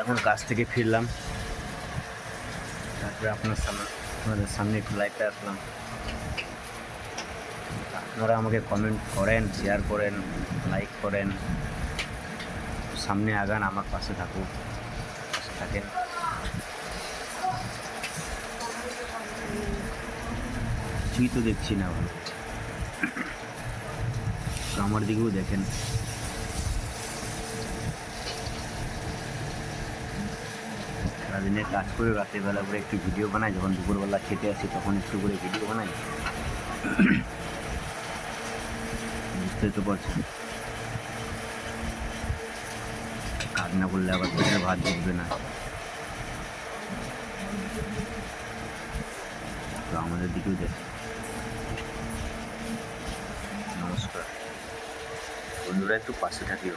এখন কাজ থেকে ফিরলাম, তারপরে আপনাদের সামনে একটু লাইভে আসলাম। আপনারা আমাকে কমেন্ট করেন, শেয়ার করেন, লাইক করেন, সামনে আগান, আমার পাশে থাকেন। কিছুই তো দেখছি না ভালো, আমার দিকেও দেখেন। সারাদিনে কাজ করে রাতের বেলা করে একটু ভিডিও বানাই, যখন দুপুরবেলা খেতে আসি তখন একটু করে ভিডিও বানাই। বুঝতেই তো পারছেন, কাজ না করলে আবার পেটের ভাত জুটবে না। তো আমাদের দিকেও দেখ। নমস্কার বন্ধুরা, একটু পাশে থাকি।